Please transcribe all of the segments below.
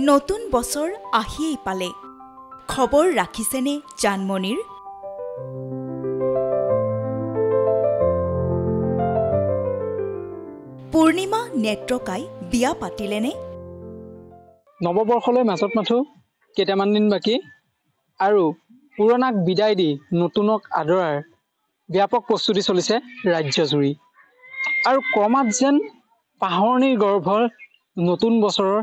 নতুন বছৰ আহিয়েই পালে খবৰ ৰাখিছেনে জানমণিৰ পূৰ্ণিমা নেত্ৰকাই বিয়া পাতিলেনে নৱবৰ্ষলৈ মাজত মাথো কেইটামান দিন বাকি আৰু পুৰণাক বিদায় দি নতুনক আদৰাৰ ব্যাপক প্ৰস্তুতি চলিছে ৰাজ্যজুৰি আৰু ক্ৰমাৎ যেন পাহৰণিৰ গৰ্ভৰ নতুন বছৰৰ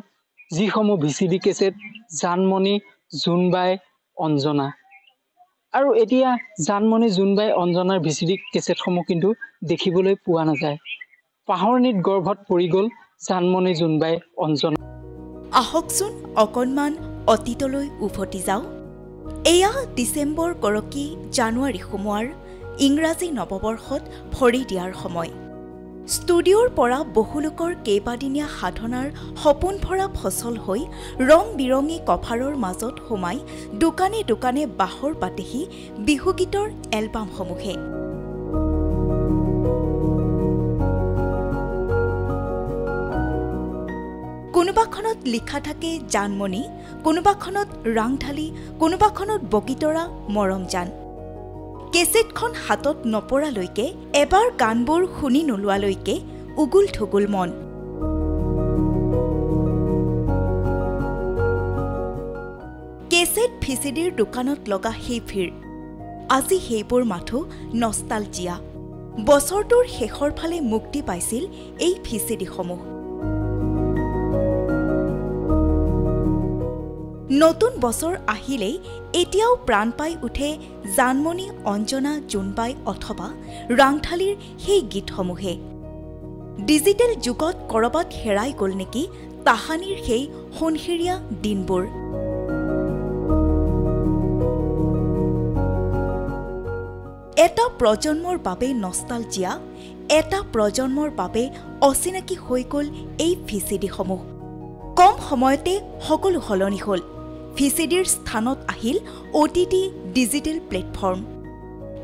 যিসমূহ ভিচিডি কেছেট জানমণি জোনবাই অঞ্জনা আৰু এতিয়া জানমণি জোনবাই অঞ্জনাৰ ভিচিডি কেছেটসমূহ কিন্তু দেখিবলৈ পোৱা নাযায় পাহৰণিত গৰ্ভত পৰি গ'ল জানমণি জোনবাই অঞ্জনা আহকচোন অকণমান অতীতলৈ উভতি যাওঁ এয়া ডিচেম্বৰ গৰকি জানুৱাৰী সোমোৱাৰ ইংৰাজী নৱবৰ্ষত ভৰি দিয়াৰ সময় ষ্টুডিঅ'ৰ পৰা বহুলোকৰ কেইবাদিনীয়া সাধনাৰ সপোন ভৰা ফচল হৈ ৰং বিৰঙী কভাৰৰ মাজত সোমাই দোকানে দোকানে বাহৰ পাতেহি বিহুগীতৰ এলবামসমূহে কোনোবাখনত লিখা থাকে জানমণি কোনোবাখনত ৰাংঢালি কোনোবাখনত বগীতৰা মৰমজান কেছেটখন হাতত নপৰালৈকে এবাৰ গানবোৰ শুনি নোলোৱালৈকে উগুল থুগুল মন কেছেট ভিচিডিৰ দোকানত লগা সেই ভিৰ আজি সেইবোৰ মাথো নষ্টালজিয়া বছৰটোৰ শেষৰ ফালে মুক্তি পাইছিল এই ভিচিডিসমূহ নতুন বছৰ আহিলেই এতিয়াও প্ৰাণ পাই উঠে জানমণি অঞ্জনা জোনবাই অথবা ৰাংঢালিৰ সেই গীতসমূহে ডিজিটেল যুগত কৰবাত হেৰাই গ'ল নেকি তাহানিৰ সেই সোণসিৰীয়া দিনবোৰ এটা প্ৰজন্মৰ বাবে নষ্টালজিয়া এটা প্ৰজন্মৰ বাবে অচিনাকি হৈ গ'ল এই ভিচিডিসমূহ কম সময়তে সকলো সলনি হ'ল ভিচিডিৰ স্থানত আহিল OTT ডিজিটেল প্লেটফৰ্ম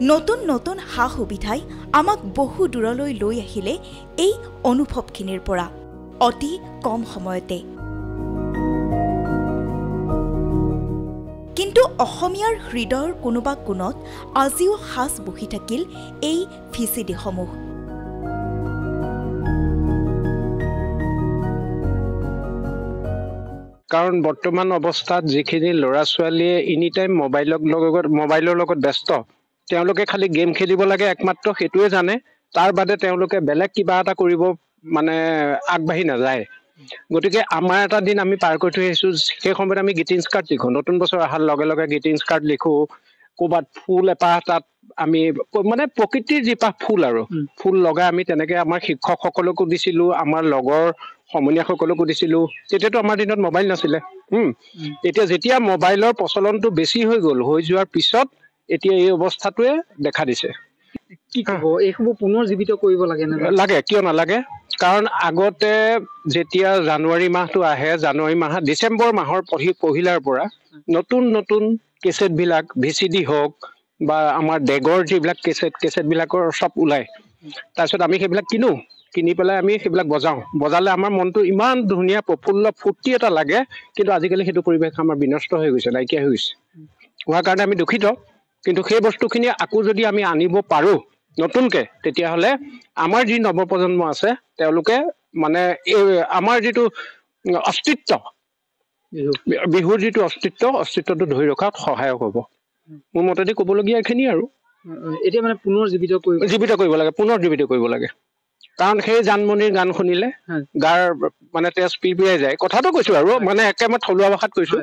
নতুন নতুন সা সুবিধাই আমাক বহু দূৰলৈ লৈ আহিলে এই অনুভৱখিনিৰ পৰা অতি কম সময়তে কিন্তু অসমীয়াৰ হৃদয়ৰ কোনোবা কোণত আজিও সাজ বহি থাকিল এই ভিচিডিসমূহ কাৰণ বৰ্তমান অৱস্থাত যিখিনি ল'ৰা ছোৱালীয়ে এনি টাইম মোবাইলৰ লগত ব্যস্ত তেওঁলোকে খালি গেম খেলিব লাগে একমাত্ৰ সেইটোৱে জানে তাৰ বাদে তেওঁলোকে বেলেগ কিবা এটা কৰিব মানে আগবাঢ়ি নাযায় গতিকে আমাৰ এটা দিন আমি পাৰ কৰি থৈ আহিছোঁ সেই সময়ত আমি গ্ৰিটিংছ কাৰ্ড লিখোঁ নতুন বছৰ অহাৰ লগে লগে গ্ৰিটিংছ কাৰ্ড লিখোঁ ক'ৰবাত ফুল এপাহ তাত আমি মানে প্ৰকৃতিৰ যিপাহ ফুল আৰু ফুল লগাই আমি তেনেকৈ আমাৰ শিক্ষকসকলকো দিছিলোঁ আমাৰ লগৰ সমনীয়াসকলকো দিছিলোঁ তেতিয়াতো আমাৰ দিনত মোবাইল নাছিলে এতিয়া যেতিয়া মোবাইলৰ প্ৰচলনটো বেছি হৈ গ'ল হৈ যোৱাৰ পিছত এতিয়া এই অৱস্থাটোৱে দেখা দিছে কি ক'ব এইসমূহ পুনৰ জীৱিত কৰিব লাগে কিয় নালাগে কাৰণ আগতে যেতিয়া জানুৱাৰী মাহটো আহে জানুৱাৰী মাহত ডিচেম্বৰ মাহৰ পহিলাৰ পৰা নতুন নতুন কেছেটবিলাক ভিচিডি হওক বা আমাৰ ডেগৰ যিবিলাক কেছেটবিলাকৰ চব ওলায় তাৰপিছত আমি সেইবিলাক কিনি পেলাই আমি সেইবিলাক বজালে আমাৰ মনটো ইমান ধুনীয়া প্ৰফুল্ল ফূৰ্তি এটা লাগে কিন্তু আজিকালি সেইটো পৰিৱেশ আমাৰ বিনষ্ট হৈ গৈছে নাইকিয়া হৈ গৈছে হোৱাৰ কাৰণে আমি দুখিত কিন্তু সেই বস্তুখিনি আকৌ যদি আমি আনিব পাৰোঁ নতুনকৈ তেতিয়াহ'লে আমাৰ যি নৱপ্ৰজন্ম আছে তেওঁলোকে মানে এই আমাৰ যিটো অস্তিত্ব বিহুৰ যিটো অস্তিত্বটো ধৰি ৰখাত সহায়ক হ'ব মোৰ মতেদি ক'বলগীয়া এইখিনি আৰু এতিয়া মানে পুনৰ জীৱিত কৰিব লাগে কাৰণ সেই জানমণিৰ গান শুনিলে গাৰ মানে তেজ পিৰপিৰাই যায় কথাটো কৈছোঁ আৰু মানে একেবাৰে থলুৱা ভাষাত কৈছোঁ